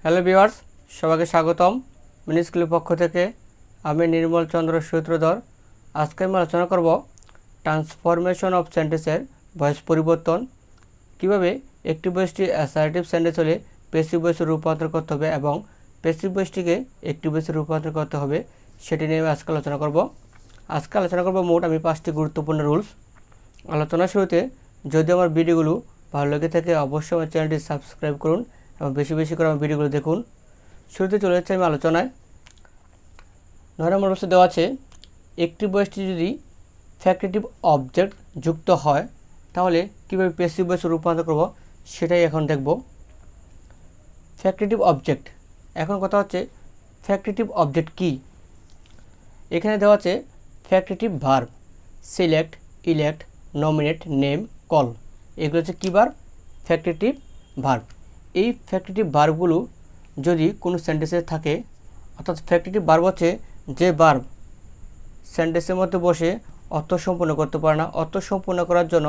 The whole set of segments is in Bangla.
হ্যালো ভিউয়ার্স, সবাইকে স্বাগতম। মিনি স্কুলের পক্ষ থেকে আমি নির্মল চন্দ্র সূত্রধর। আজকে আমি আলোচনা করব ট্রান্সফরমেশন অফ সেন্টেন্সের ভয়েস পরিবর্তন, কিভাবে একটি ভয়েসটি অ্যাসার্টিভ সেন্টেন্স হলে প্যাসিভ ভয়েসে রূপান্তর করতে হবে এবং প্যাসিভ ভয়েসটিকে একটি ভয়েসে রূপান্তর করতে হবে, সেটি নিয়ে আমি আজকে আলোচনা করব। মোট আমি 5টি গুরুত্বপূর্ণ রুলস। আলোচনার শুরুতে যদি আমার ভিডিওগুলো ভালো লেগে থাকে অবশ্যই আমার চ্যানেলটি সাবস্ক্রাইব করুন এবং বেশি বেশি করে আমার ভিডিওগুলো দেখুন। শুরুতে চলে যাচ্ছে আমি আলোচনায়। 9 নম্বর রুলসে দেওয়া আছে, একটি ভয়েসটি যদি ফ্যাক্টেটিভ অবজেক্ট যুক্ত হয় তাহলে কীভাবে প্যাসিভ ভয়েসে রূপান্তর করব সেটাই এখন দেখব। ফ্যাক্টেটিভ অবজেক্ট, এখন কথা হচ্ছে ফ্যাক্টেটিভ অবজেক্ট কী। এখানে দেওয়া আছে factitive verb, select, elect, nominate, name, call. এগুলো হচ্ছে কী ভার্ব? Factitive verb. এই ফ্যাক্টেটিভ ভার্বগুলো যদি কোনো সেন্টেন্সে থাকে, অর্থাৎ ফ্যাক্টেটিভ ভার্ব হচ্ছে যে ভার্ব সেন্টেন্সের মধ্যে বসে অর্থ সম্পূর্ণ করতে পারে না, অর্থ সম্পূর্ণ করার জন্য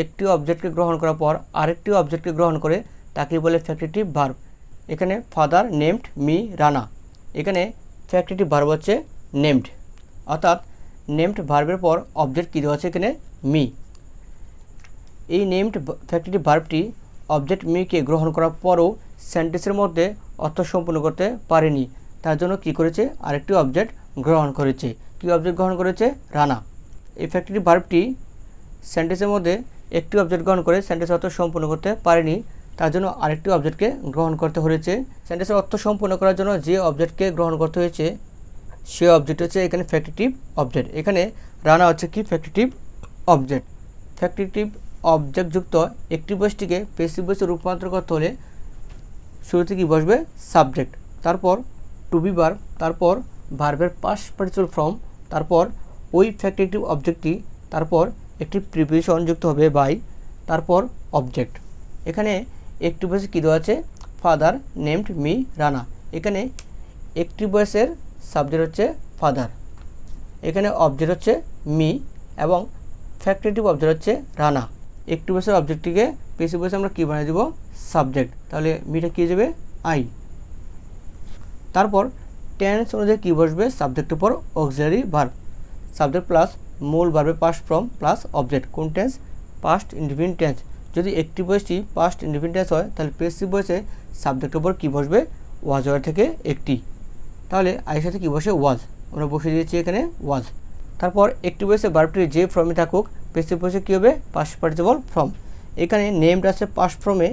একটি অবজেক্টকে গ্রহণ করার পর আরেকটি অবজেক্টকে গ্রহণ করে তাকে বলে ফ্যাক্টেটিভ ভার্ব। এখানে ফাদার নেমড মি রানা, এখানে ফ্যাক্টেটিভ ভার্ব হচ্ছে নেমড, অর্থাৎ নেমড ভার্বের পর অবজেক্ট কী দেওয়া আছে এখানে মি। এই নেমড ফ্যাক্টেটিভ ভার্বটি অবজেক্ট মিকে গ্রহণ করার পরও সেন্টেন্সের মধ্যে অর্থ সম্পূর্ণ করতে পারেনি, তার জন্য কি করেছে? আরেকটি অবজেক্ট গ্রহণ করেছে। কি অবজেক্ট গ্রহণ করেছে? রানা। এই ফ্যাক্টেটিভ ভার্বটি সেন্টেন্সের মধ্যে একটি অবজেক্ট গ্রহণ করে সেন্টেন্সের অর্থ সম্পূর্ণ করতে পারেনি, তার জন্য আরেকটি অবজেক্টকে গ্রহণ করতে হয়েছে। সেন্টেন্সের অর্থ সম্পূর্ণ করার জন্য যে অবজেক্টকে গ্রহণ করতে হয়েছে সে অবজেক্ট হচ্ছে এখানে ফ্যাক্টেটিভ অবজেক্ট। এখানে রানা হচ্ছে কি? Factitive object. ফ্যাক্টেটিভ অবজেক্টযুক্ত একটি ভয়েসটিকে প্যাসিভ ভয়েসে রূপান্তর করতে হলে শুরুতে কি বসবে? সাবজেক্ট, তারপর টু বি ভার্ব, তারপর ভার্বের পাস্ট পার্টিসিপল ফর্ম, তারপর ওই ফ্যাক্টেটিভ অবজেক্টটি, তারপর একটি প্রিপোজিশন যুক্ত হবে বাই, তারপর অবজেক্ট। এখানে একটি ভয়েসে কী দেওয়া আছে? Father named me Rana. এখানে একটি ভয়েসের সাবজেক্ট হচ্ছে ফাদার, এখানে অবজেক্ট হচ্ছে মি এবং ফ্যাক্টেটিভ অবজেক্ট হচ্ছে রানা। একটি ভয়েসের অবজেক্টটিকে প্যাসিভ ভয়েসে আমরা কী বানিয়ে দেব? সাবজেক্ট। তাহলে মিটা কী যাবে? আই। তারপর টেন্স অনুযায়ী কী বসবে? সাবজেক্টের পর অক্সিলারি ভার্ব, সাবজেক্ট প্লাস মূল ভার্বের পাস্ট ফর্ম প্লাস অবজেক্ট। কোন টেন্স? Past indefinite tense. যদি একটি ভয়েসটি পাস্ট ইনডিফিনিট টেন্স হয় তাহলে প্যাসিভ ভয়েসে সাবজেক্টের উপর কী বসবে? ওয়াজ ওয়ার থেকে একটি, তাহলে আইয়ের সাথে কী বসে? ওয়াজ। আমরা বসিয়ে দিয়েছি এখানে ওয়াজ। তারপর একটি ভয়েসে ভার্বটি যে ফর্মে থাকুক প্যাসিভ ভয়েসে কী হবে? Past participle form. এখানে নেমড আছে পাস্ট ফর্মে,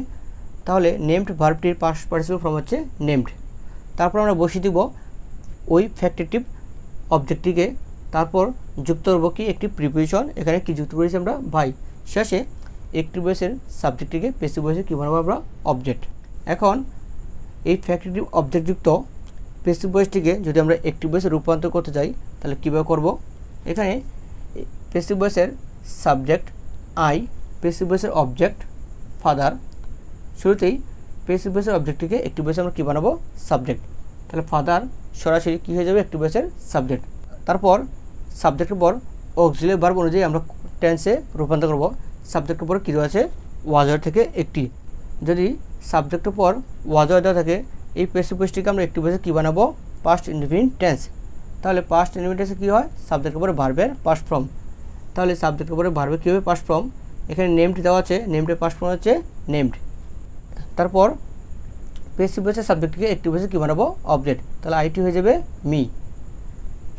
তাহলে নেমড ভার্বটির পাস্ট পার্টিসিপল ফর্ম হচ্ছে নেমড। তারপর আমরা বসিয়ে দিব ওই ফ্যাক্টেটিভ অবজেক্টটিকে, তারপর যুক্ত করব কি? একটি প্রিপোজিশন। এখানে কি যুক্ত করেছি আমরা? বাই। শেষে একটি ভয়েসের সাবজেক্টটিকে প্যাসিভ ভয়েসে কী বানাবো আমরা? অবজেক্ট। এখন এই ফ্যাক্টেটিভ অবজেক্টযুক্ত প্যাসিভ ভয়েসটিকে যদি আমরা একটি ভয়েসে রূপান্তর করতে চাই তাহলে কীভাবে করব? এখানে প্যাসিভ ভয়েসের সাবজেক্ট আই, প্যাসিভ ভয়েসের অবজেক্ট ফাদার। শুরুতেই প্যাসিভ ভয়েসের অবজেক্টটিকে একটি ভয়েসে আমরা কী বানাবো? সাবজেক্ট। তাহলে ফাদার সরাসরি কী হয়ে যাবে? একটি ভয়েসের সাবজেক্ট। তারপর সাবজেক্টের পর অক্সিলারি ভার্ব অনুযায়ী আমরা টেন্সে রূপান্তর করব। সাবজেক্টের পর কী দেওয়া আছে? ওয়াজ ওয়ার থেকে একটি। যদি সাবজেক্টের পর ওয়াজ ওয়ার দেওয়া থাকে এই প্যাসিভ ভয়েসটিকে আমরা একটি ভয়েসে কী বানাবো? Past indefinite tense. তাহলে পাস্ট ইনডিফিনিট টেন্সে কী হয়? সাবজেক্টের পরে ভার্বের পাস্ট ফর্ম। তাহলে সাবজেক্টের পরে ভার্বের কী হবে? Past form. এখানে নেমড দেওয়া আছে, নেমডের পাস্ট ফর্ম হচ্ছে নেমড। তারপর প্যাসিভ ভয়েসের সাবজেক্টটিকে একটি ভয়েসে কী বানাবো? অবজেক্ট। তাহলে আইটি হয়ে যাবে মি।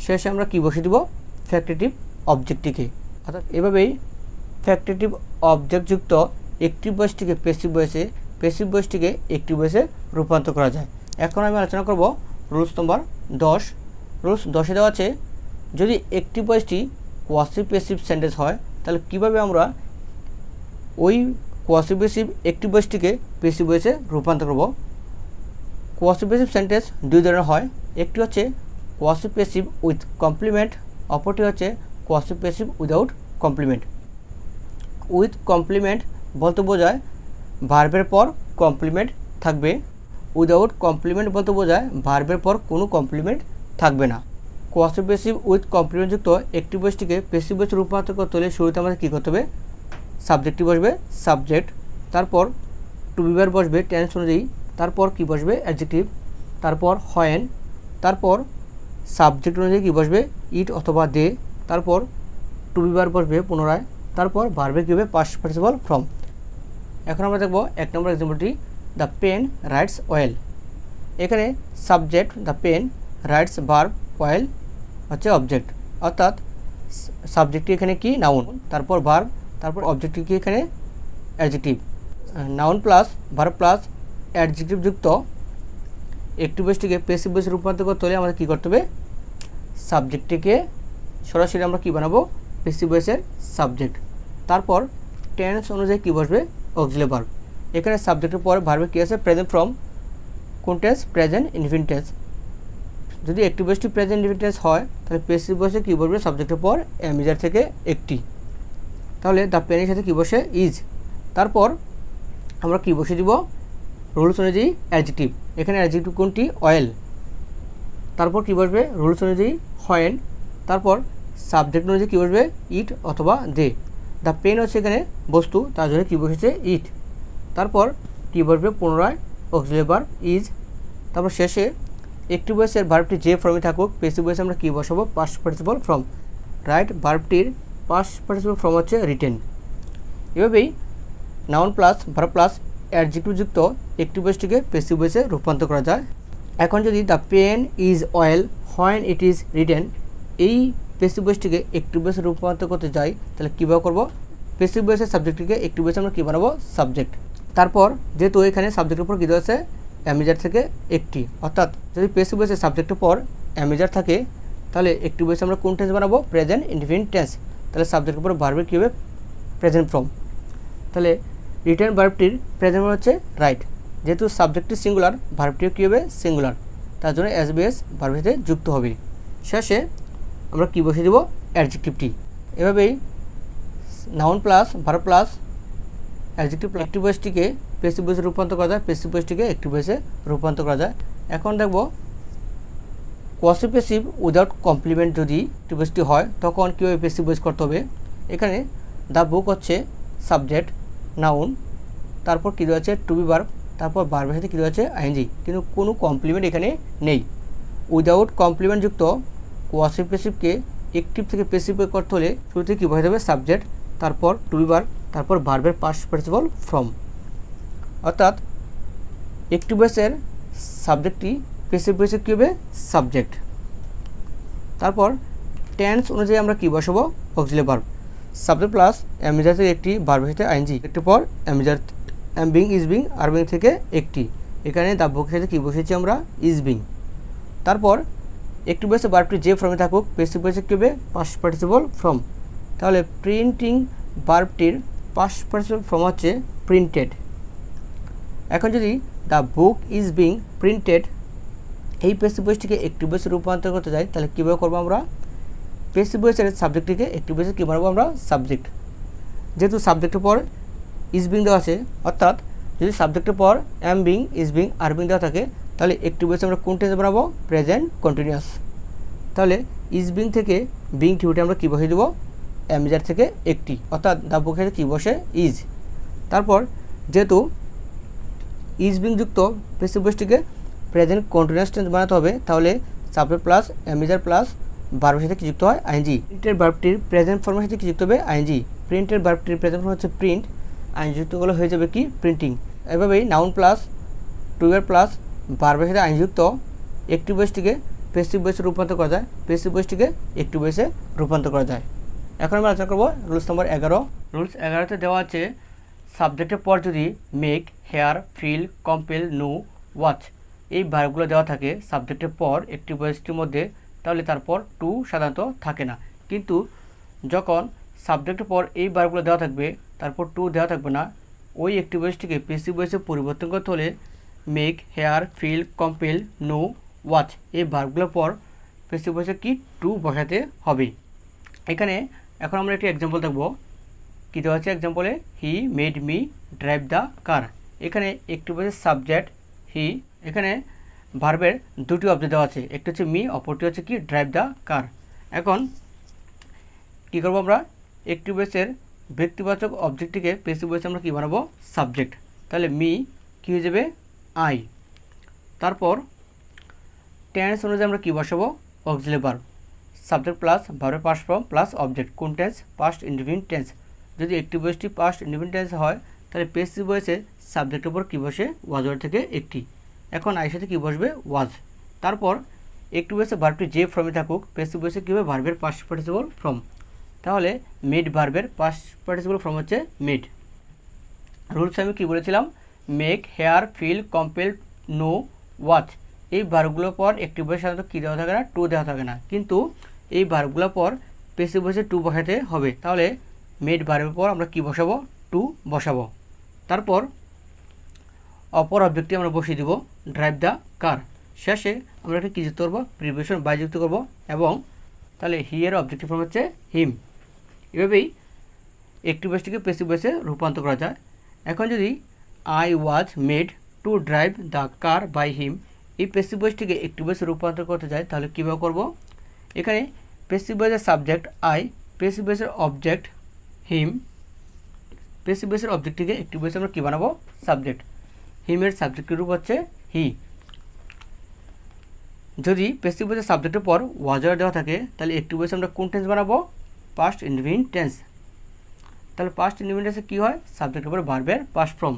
শেষে আমরা কী বসিয়ে দেবো? ফ্যাক্টেটিভ অবজেক্টটিকে। অর্থাৎ এভাবেই ফ্যাক্টেটিভ অবজেক্টযুক্ত একটি ভয়েসটিকে প্যাসিভ ভয়েসে, প্যাসিভ ভয়েসটিকে একটি ভয়েসে রূপান্তর করা যায়। এখন আমি আলোচনা করব রুলস নম্বর 10। রুলস 10-এ দেওয়া আছে, যদি একটি ভয়েসটি কোয়াসি প্যাসিভ সেন্টেন্স হয় তাহলে কীভাবে আমরা ওই কোয়াসি প্যাসিভ একটি ভয়েসটিকে প্যাসিভ ভয়েসে রূপান্তর করব। কোয়াসি প্যাসিভ সেন্টেন্স দুই ধরনের হয়, একটি হচ্ছে কোয়াসি প্যাসিভ উইথ কমপ্লিমেন্ট, অপরটি হচ্ছে quasi passive without complement. With complement বলতে বোঝায় ভার্বের পর কমপ্লিমেন্ট থাকবে, উইদাউট কমপ্লিমেন্ট বলতে বোঝায় ভার্বের পর কোনো কমপ্লিমেন্ট থাকবে না। কোয়াসি প্যাসিভ উইথ কমপ্লিমেন্টযুক্ত একটি ভয়েসটিকে প্যাসিভ ভয়েসে রূপান্তর করতে হলে শুরুতে আমাদের কী করতে হবে? সাবজেক্টটি বসবে সাবজেক্ট, তারপর টু বি ভার্ব বসবে টেন্স অনুযায়ী, তারপর কি বসবে অ্যাডজেক্টিভ, তারপর হোয়েন, তারপর সাবজেক্ট অনুযায়ী কি বসবে ইট অথবা দে, তারপর টু বি ভার্ব বসবে পুনরায়, তারপর ভার্বে কী হবে পাস্ট পার্টিসিপল ফর্ম। এখন আমরা দেখব 1 নম্বর এক্সাম্পলটি, দ্য পেন রাইটস ওয়েল। এখানে subject the pen, writes verb, well হচ্ছে অবজেক্ট, অর্থাৎ সাবজেক্টটি এখানে কি নাউন, তারপর ভার্ব, তারপর অবজেক্টটি কি এখানে adjective. Noun plus verb plus adjective যুক্ত অ্যাক্টিভ ভয়েসটিকে প্যাসিভ ভয়েসে রূপান্তর করতে হলে আমাদের কী করতে হবে, সাবজেক্টটিকে সরাসরি আমরা কী বানাবো প্যাসিভ ভয়েসের সাবজেক্ট। তারপর টেন্স অনুযায়ী কী বসবে অক্সিলারি ভার্ব। এখানে সাবজেক্টের পরে ভার্বে কী আছে প্রেজেন্ট ফর্ম, কোন টেন্স প্রেজেন্ট ইনফিনিট টেন্স। যদি অ্যাক্টিভ ভয়েসটি প্রেজেন্ট ইনফিনিট টেন্স হয় তাহলে প্যাসিভ ভয়েসে কী বসবে সাবজেক্টের পর এমিজার থেকে একটি, তাহলে দ্য পেনের সাথে কী বসে ইজ। তারপর আমরা কী বসে দিব রুলস অনুযায়ী অ্যাডজেক্টিভ। এখানে অ্যাডজেক্টিভ কোনটি অয়েল, তারপর কী বসবে রুলস অনুযায়ী হোয়েন, তারপর সাবজেক্ট অনুযায়ী কী বসবে ইট অথবা দে। দ্য পেন হচ্ছে এখানে বস্তু, তার জন্য কী বসেছে ইট, তারপর কী বসবে পুনরায় অক্সিলারি ভার্ব ইজ। তারপর শেষে অ্যাক্টিভ ভয়েসের ভার্বটি যে ফর্মে থাকুক প্যাসিভ ভয়েসে আমরা কী বসাবো পাস্ট পার্টিসিপল ফর্ম। রাইট ভার্বটির পাস্ট পার্টিসিপল ফর্ম হচ্ছে রিটেন। এভাবেই noun plus verb plus adjective যুক্ত অ্যাক্টিভ ভয়েসটিকে প্যাসিভ ভয়েসে রূপান্তর করা যায়। এখন যদি the pen is oil when it is written এই প্যাসিভ ভয়েসটিকে অ্যাক্টিভ ভয়েসে রূপান্তর করতে যাই তাহলে কীভাবে করবো, প্যাসিভ ভয়েসের সাবজেক্টটিকে অ্যাক্টিভ ভয়েসে আমরা কী বানাবো সাবজেক্ট। তারপর যেহেতু এখানে সাবজেক্টের উপর কী দেওয়া আছে অ্যামিজার থেকে একটি, অর্থাৎ যদি প্যাসিভ ভয়েসের সাবজেক্টের পর অ্যামিজার থাকে তাহলে অ্যাক্টিভ ভয়েসে আমরা কোন টেন্স বানাবো প্রেজেন্ট ইনডিফিনিট টেন্স, তাহলে সাবজেক্টের উপর ভার্বের কী হবে প্রেজেন্ট ফর্ম। তাহলে রিটেন ভার্বটির প্রেজেন্ট ফর্ম হচ্ছে রাইট, যেহেতু সাবজেক্টটি সিঙ্গুলার ভার্বটিও কী হবে সিঙ্গুলার, তার জন্য এসবিএস ভার্বের সাথে যুক্ত হবে। শেষে আমরা কী বসে দেব অ্যাডজেক্টিভটি। এভাবেই noun plus verb plus adjective active ভয়েসটিকে প্যাসিভ ভয়েসে রূপান্তর করা যায়, প্যাসিভ ভয়েসটিকে অ্যাক্টিভ ভয়েসে রূপান্তর করা যায়। এখন দেখব কোয়াসিভ প্যাসিভ উইদাউট কমপ্লিমেন্ট যদি অ্যাক্টিভ ভয়েসটি হয় তখন কীভাবে প্যাসিভ ভয়েস করতে হবে। এখানে দ্য বুক হচ্ছে সাবজেক্ট নাউন, তারপর কী দেওয়া আছে টু বি ভার্ব, তারপর ভার্বের সাথে কী দেওয়া আছে আইএনজি, কিন্তু কোনো কমপ্লিমেন্ট এখানে নেই। উইদাউট কমপ্লিমেন্ট যুক্ত কোয়াসিভ প্যাসিভকে অ্যাক্টিভ থেকে প্যাসিভ করতে হলে শুরুতে কী বসাতে হবে সাবজেক্ট, তারপর টু বি ভার্ব, তারপর ভার্বের পাস্ট পার্টিসিপল ফর্ম, অর্থাৎ অ্যাক্টিভ ভয়েসের সাবজেক্টটি প্যাসিভ ভয়েসে কী হবে সাবজেক্ট। তারপর টেন্স অনুযায়ী আমরা কী বসাবো auxiliary verb, subject plus am is are থেকে একটি ভার্বের সাথে আইএনজি, একটু পর am is are am being is being are being থেকে একটি, এখানে দ্য বুকের সাথে কী বসেছি আমরা ইজ বিং। তারপর অ্যাক্টিভ ভয়েসে ভার্বটি যে ফর্মে থাকুক প্যাসিভ ভয়েসে কী হবে পাস্ট পার্টিসিপল ফর্ম, তাহলে প্রিন্টিং ভার্বটির পাস্ট পার্টিসিপল ফর্ম হচ্ছে প্রিন্টেড। এখন যদি the book is being printed এই প্যাসিভ ভয়েসটিকে অ্যাক্টিভ ভয়েসে রূপান্তর করতে যাই তাহলে কীভাবে করবো আমরা প্যাসিভ ভয়েসের সাবজেক্টটিকে অ্যাক্টিভ ভয়েসে কী বানাবো আমরা সাবজেক্ট, যেহেতু সাবজেক্টের পর ইজ বিং দেওয়া আছে, অর্থাৎ যদি সাবজেক্টের পর am being is being are being দেওয়া থাকে তাহলে অ্যাক্টিভ ভয়েসে আমরা কোন টেন্স বানাবো প্রেজেন্ট কন্টিনিউয়াস। তাহলে ইজ বিং থেকে বিং টিউটে আমরা কী বসে দেবো অ্যামিজার থেকে একটি, অর্থাৎ দ্য বুকের কী বসে ইজ। তারপর যেহেতু ইজ বিং যুক্ত প্যাসিভ ভয়েসটিকে প্রেজেন্ট কন্টিনিউয়াস টেন্স বানাতে হবে তাহলে সাবজেক্ট প্লাস অ্যামিজার প্লাস ভার্বের সাথে কী যুক্ত হয় আইএনজি। প্রিন্টের ভার্বটির প্রেজেন্ট ফর্মের সাথে কী যুক্ত হবে আইএনজি, প্রিন্টের ভার্বটির প্রেজেন্ট ফর্ম হচ্ছে প্রিন্ট, আইএনজি যুক্ত করলে হয়ে যাবে কি প্রিন্টিং। এভাবেই noun plus to verb plus ভার্বের সাথে আইনযুক্ত অ্যাক্টিভ ভয়েসটিকে প্যাসিভ ভয়েসে রূপান্তর করা যায়, প্যাসিভ ভয়েসটিকে অ্যাক্টিভ ভয়েসে রূপান্তর করা যায়। এখন আমরা আলোচনা করব রুলস নম্বর 11। রুলস 11তে দেওয়া আছে সাবজেক্টের পর যদি make, hear, feel, compel, know, watch এই ভার্বগুলো দেওয়া থাকে সাবজেক্টের পর অ্যাক্টিভ ভয়েসটির মধ্যে তাহলে তারপর টু সাধারণত থাকে না, কিন্তু যখন সাবজেক্টের পর এই ভার্বগুলো দেওয়া থাকবে তারপর টু দেওয়া থাকবে না, ওই অ্যাক্টিভ ভয়েসটিকে প্যাসিভ ভয়েসে পরিবর্তন করতে হলে make, hear, feel, compel, know, watch এই ভার্বগুলোর পর প্যাসিভ ভয়েসে কি টু বসাতে হবে। এখানে এখন আমরা একটি এক্সাম্পল দেখব। কী দেওয়া আছে এক্সাম্পলে he made me drive the car, এখানে অ্যাক্টিভ ভয়েসের সাবজেক্ট হি, এখানে ভার্বের দুটি অবজেক্ট দেওয়া আছে, একটি হচ্ছে মি অপরটি হচ্ছে কি ড্রাইভ দ্য কার। এখন কী করবো আমরা অ্যাক্টিভ ভয়েসের ব্যক্তিবাচক অবজেক্টটিকে প্যাসিভ ভয়েসে আমরা কী বানাবো সাবজেক্ট, তাহলে মি কী হয়ে যাবে আই। তারপর টেন্স অনুযায়ী আমরা কী বসাবো, অক্সিলারি ভার্ব, সাবজেক্ট প্লাস ভার্বের পাস্ট ফর্ম প্লাস অবজেক্ট। কোন টেন্স, পাস্ট ইনডিফিনিট টেন্স। যদি একটি ভয়েসটি পাস্ট ইনডিফিনিট টেন্স হয় তাহলে পেসিভ ভয়েসে সাবজেক্টের উপর কী বসে, ওয়াজ ওয়ার্ড থেকে একটি। এখন আইয়ের সাথে কী বসবে, ওয়াজ। তারপর একটি ভয়েসে ভার্বটি যে ফর্মে থাকুক, পেসিভ ভয়েসে কী হবে, ভার্বের পাস্ট পার্টিসিপল ফর্ম। তাহলে মেড ভার্বের পাস্ট পার্টিসিপল ফর্ম হচ্ছে মেড। রুলস আমি কী বলেছিলাম, make, hear, feel, compel, know, watch. এই ভার্বগুলোর পর একটি ভয়েস সাধারণত কী দেওয়া থাকে না, টু দেওয়া থাকে না, কিন্তু এই ভার্বগুলোর পর পেসিভ ভয়েসে টু বসাতে হবে। তাহলে মেড ভার্বের পর আমরা কী বসাবো, টু বসাবো। তারপর অপর অবজেক্টটি আমরা বসিয়ে দিব, ড্রাইভ দ্য কার। শেষে আমরা একটা কী যুক্ত করবো, প্রিপোজিশন বাই যুক্ত করবো, এবং তাহলে হি এর অবজেক্টিভ ফর্ম হচ্ছে হিম। এভাবেই একটি ভয়েসটিকে পেসিভ ভয়েসে রূপান্তর করা যায়। এখন যদি I was made to drive the car by him, এই পেসিভ ভয়েসটিকে একটি ভয়েসে রূপান্তর করতে যায়, তাহলে কীভাবে করব, এখানে পেসিভ ভয়েসের সাবজেক্ট আই, পেসিভ ভয়েসের অবজেক্ট হিম, পেসিভ ভয়েসের অবজেক্টটিকে একটি ভয়েসে আমরা কী বানাবো, সাবজেক্ট। হিমের সাবজেক্টের রূপ হচ্ছে হি। যদি পেসিভ ভয়েসের সাবজেক্টের পর ওয়াজ ওয়ার্ড দেওয়া থাকে তাহলে একটি ভয়েসে আমরা কোন টেন্স বানাবো, পাস্ট ইনডিফিনিট টেন্স। তাহলে পাস্ট ইনডিফিনিট টেন্সে কী হয়, সাবজেক্টের পর ভার্বের পাস্ট ফর্ম।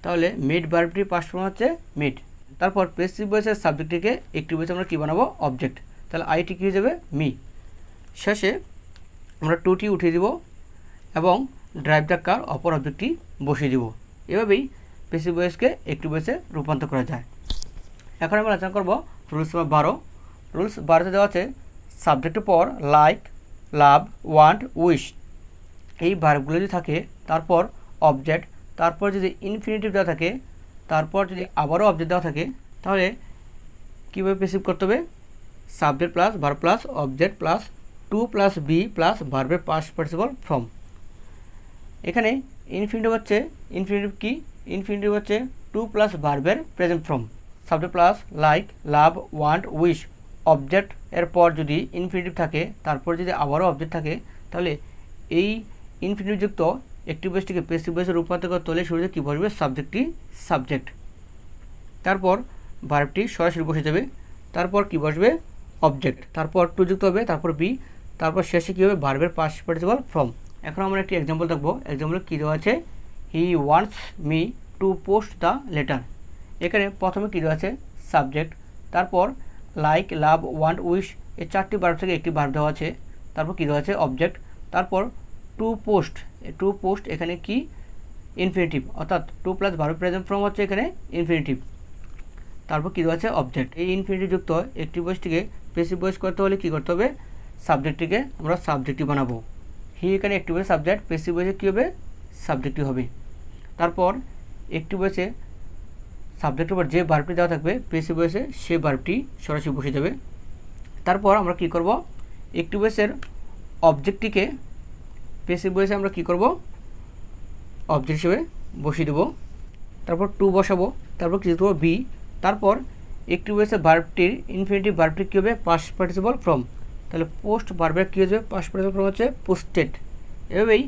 তাহলে মেড ভার্বটির পাস্ট ফর্ম হচ্ছে মেড। তারপর পেসিভ ভয়েসের সাবজেক্টটিকে একটি ভয়েসে আমরা কী বানাবো, অবজেক্ট। তাহলে আইটি কী হয়ে যাবে, মি। শেষে আমরা টুটি উঠিয়ে দিব এবং ড্রাইভ দ্য কার অপর অবজেক্টটি বসিয়ে দিব। এভাবেই পেসিভ ভয়েসকে একটি ভয়েসে রূপান্তর করা যায়। এখন আমরা আলোচনা করব রুলস নম্বর 12। রুলস 12তে দেওয়া আছে সাবজেক্টের পর লাইক, লাভ, ওয়ান্ট, উইশ এই ভার্বগুলো যদি থাকে, তারপর অবজেক্ট, তারপর যদি ইনফিনিটিভ দেওয়া থাকে, তারপর যদি আবারও অবজেক্ট দেওয়া থাকে, তাহলে কীভাবে পেসিভ করতে হবে, subject plus verb plus object plus to plus be plus ভার্বের পাস্ট পার্টিসিপল ফর্ম। এখানে ইনফিনিটিভ হচ্ছে, ইনফিনিটিভ কি, ইনফিনিটিভ হচ্ছে টু প্লাস ভার্বের present form. Subject plus like, love, want, wish, object এর পর যদি ইনফিনিটিভ থাকে, তারপর যদি আবারও অবজেক্ট থাকে, তাহলে এই ইনফিনিটিভযুক্ত একটি ভয়েসটিকে পেসিভ ভয়েসে রূপান্তর করতে হলে শুরুতে কী বসবে, সাবজেক্টটি সাবজেক্ট, তারপর ভার্বটি সরাসরি বসে যাবে, তারপর কী বসবে, অবজেক্ট, তারপর টু যুক্ত হবে, তারপর বি, তারপর শেষে কী হবে, ভার্বের পাস্ট পার্টিসিপল ফর্ম। এখন আমরা একটি এক্সাম্পল দেখবো। এক্সাম্পলে কী দেওয়া আছে, he wants me two post the letter. এখানে প্রথমে কী দেওয়া আছে, সাবজেক্ট, তারপর লাইক, লাভ, ওয়ান্ট, উইশ এই চারটি ভার্ব থেকে একটি ভার্ব দেওয়া আছে, তারপর কী দেওয়া আছে, অবজেক্ট, তারপর টু পোস্ট। টু পোস্ট এখানে কি, ইনফিনিটিভ, অর্থাৎ to plus verb present form হচ্ছে এখানে ইনফিনিটিভ, তারপর কী দেওয়া আছে, অবজেক্ট। এই ইনফিনিটিভ যুক্ত একটি ভয়েসটিকে পেসিভ ভয়েস করতে হলে কী করতে হবে, সাবজেক্টটিকে আমরা সাবজেক্টিভ বানাবো। হি এখানে একটি ভয়েস সাবজেক্ট, পেসিভ ভয়েসে কী হবে, সাবজেক্টিভ হবে। তারপর একটি ভয়েসে সাবজেক্টের উপর যে ভার্বটি দেওয়া থাকবে পেসিভ ভয়েসে সে ভার্বটি সরাসরি বসে যাবে। তারপর আমরা কী করব, একটি ভয়েসের অবজেক্টটিকে পেসিভ ভয়েসে আমরা কী করব, অবজেক্ট হিসেবে বসিয়ে দেবো, তারপর টু বসাবো, তারপর কী দেবো, বি, তারপর একটি ভয়েসের ভার্বটির ইনফিনিটিভ ভার্বটি কী হবে, পাস্ট পার্টিসিপল ফর্ম। তাহলে পোস্ট ভার্বের কী হবে, পাস্ট পার্টিসিপল ফর্ম হচ্ছে পোস্টেড। এভাবেই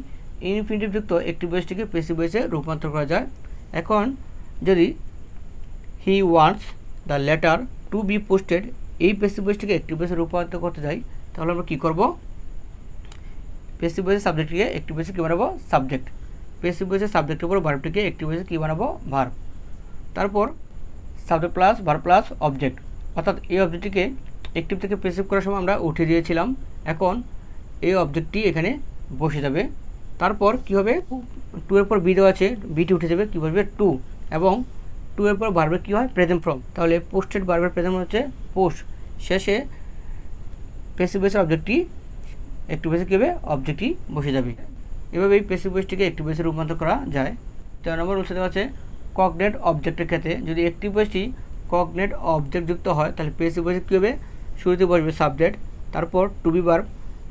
ইনফিনিটিভ যুক্ত একটি ভয়েসটিকে পেসিভ ভয়েসে রূপান্তর করা যায়। এখন যদি he wants the letter to B posted এই পেসিভ ভয়েসটিকে একটি ভয়েসে রূপান্তর করতে যাই, তাহলে আমরা কী করব, পেসিভ ভয়েসের সাবজেক্টটিকে একটি ভয়েসে কী বানাবো, সাবজেক্ট, পেসিভ ভয়েসের সাবজেক্টের উপর ভার্বটিকে একটি ভয়েসে কী বানাবো, ভার্ব, তারপর subject plus verb plus object, অর্থাৎ এই অবজেক্টটিকে অ্যাক্টিভ থেকে প্যাসিভ করার সময় আমরা উঠিয়ে দিয়েছিলাম, এখন এই অবজেক্টটি এখানে বসে যাবে। তারপর কী হবে, টু এর পর বি দেওয়া আছে, বিটি উঠে যাবে, কী বসবে, টু, এবং টু এর পর ভার্বের কী হয়, প্রেজেন্ট ফর্ম, তাহলে পোস্টেড ভার্বের প্রেজেন্ট হচ্ছে পোস্ট। শেষে প্যাসিভ ভয়েসের অবজেক্টটি একটি ভয়েসে কী হবে, অবজেক্টটি বসে যাবে। এভাবে এই প্যাসিভ ভয়েসটিকে একটি ভয়েসে রূপান্তর করা যায়। 13 নম্বর রুলসে দেওয়া আছে কগনেট অবজেক্টের ক্ষেত্রে যদি একটি ভয়েসটি কগনেট অবজেক্ট যুক্ত হয় তাহলে প্যাসিভ ভয়েসে কী হবে, শুরুতে বসবে সাবজেক্ট, তারপর টু বি ভার্ব,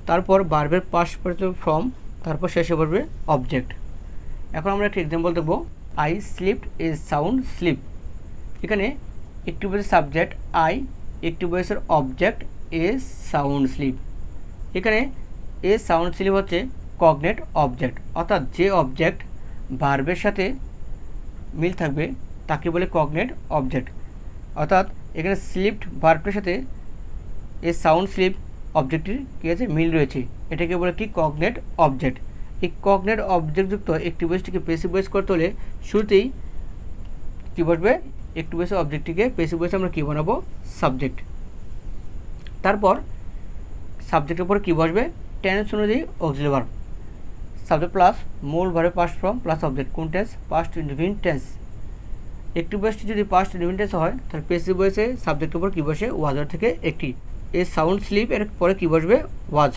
তারপর ভার্বের পাস্ট পার্টিসিপল ফর্ম, তারপর শেষে বসবে অবজেক্ট। এখন আমরা একটি এক্সাম্পল দেখব, I slipped a sound sleep. এখানে একটি ভয়েসের সাবজেক্ট আই, একটি ভয়েসের অবজেক্ট এ সাউন্ড স্লিপ। এখানে এ সাউন্ড স্লিপ হচ্ছে কগনেট অবজেক্ট, অর্থাৎ যে অবজেক্ট ভার্বের সাথে মিল থাকবে তাকে বলে কগনেট অবজেক্ট। অর্থাৎ এখানে স্লিপড ভার্বটির সাথে এই সাউন্ড স্লিপ অবজেক্টটির কী আছে, মিল রয়েছে। এটাকে বলে কি, কগনেট অবজেক্ট। এই কগনেট অবজেক্টযুক্ত একটি ভয়েসটিকে প্যাসিভ ভয়েস করতে হলে শুরুতেই কী বসবে, একটি ভয়েস অবজেক্টটিকে প্যাসিভ ভয়েসে আমরা কী বানাবো, সাবজেক্ট। তারপর সাবজেক্টের উপর কী বসবে, টেন্স অনুযায়ী অক্সিলারি ভার্ব। সাবজেক্ট প্লাস মূল ভার্বের পাস্ট ফর্ম প্লাস অবজেক্ট, কোন টেন্স, পাস্ট ইনডিফিনিট টেন্স। একটি ভয়েসটি যদি পাস্ট ইনডিফিনিট টেন্স হয় তাহলে প্যাসিভ ভয়েসে সাবজেক্টের উপর কী বসে, ওয়াজের থেকে একটি। এই সাউন্ড স্লিপ এর পরে কী বসবে, ওয়াজ।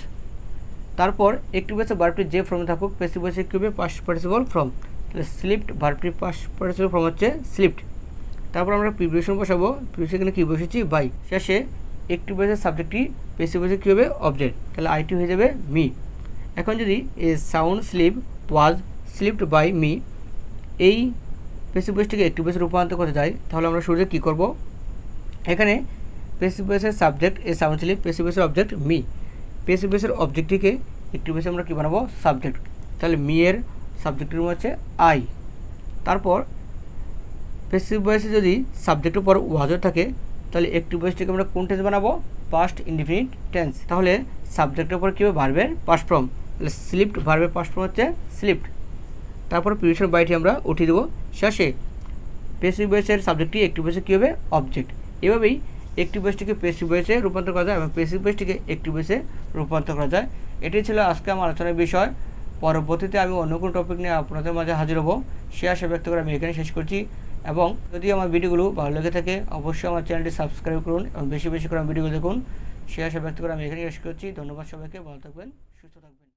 তারপর একটি ভয়েসে ভার্বটি যে ফর্মে থাকুক প্যাসিভ ভয়েসে কী হবে, পাস্ট পার্টিসিপল ফর্ম। তাহলে স্লিপড ভার্বটির পাস্ট পার্টিসিপল ফর্ম হচ্ছে স্লিপড। তারপর আমরা প্রিপোজিশন বসাবো, প্রিপোজিশন এখানে কী বসেছি, বাই। শেষে একটি ভয়েসের সাবজেক্টটি প্যাসিভ ভয়েসে কী হবে, অবজেক্ট। তাহলে আইটি হয়ে যাবে মি। এখন যদি এই sound sleep was slept by me এই প্যাসিভ ভয়েসটিকে একটি ভয়েসে রূপান্তর করতে যাই, তাহলে আমরা শুরুতে কী করব, এখানে প্যাসিভ ভয়েসের সাবজেক্ট এই সাউন্ড স্লিপ, প্যাসিভ ভয়েসের অবজেক্ট মি। প্যাসিভ ভয়েসের অবজেক্টটিকে একটি ভয়েসে আমরা কী বানাবো, সাবজেক্ট। তাহলে মি এর সাবজেক্টের হচ্ছে আই। তারপর প্যাসিভ ভয়েসে যদি সাবজেক্টের পর ওয়াজর থাকে তাহলে একটি ভয়েসটিকে আমরা কোন টেন্স বানাবো, পাস্ট ইনডিফিনিট টেন্স। তাহলে সাবজেক্টের পর কী হবে, ভার্বের পাস্ট ফর্ম। তাহলে স্লিপড ভার্বের পাস্ট ফর্ম হচ্ছে স্লিপড। তারপর প্রিপোজিশন বাইটি আমরা উঠিয়ে দেবো। শেষে প্যাসিভ ভয়েসের সাবজেক্টটি একটি ভয়েসে কী হবে, অবজেক্ট। এভাবেই একটি ভয়েসটিকে প্যাসিভ ভয়েসে রূপান্তর করা যায় এবং প্যাসিভ ভয়েসটিকে একটি ভয়েসে রূপান্তর করা যায়। এটাই ছিল আজকে আমার আলোচনার বিষয়। পরবর্তীতে আমি অন্য কোনো টপিক নিয়ে আপনাদের মাঝে হাজির হব। সে আশা ব্যক্ত করে আমি এখানে শেষ করছি। এবং যদি আমার ভিডিওগুলো ভালো লেগে থাকে অবশ্যই আমার চ্যানেলটি সাবস্ক্রাইব করুন এবং বেশি বেশি করে আমার ভিডিওগুলো দেখুন। সে আশা ব্যক্ত করে আমি এখানে শেষ করছি। ধন্যবাদ সবাইকে, ভালো থাকবেন, সুস্থ থাকবেন।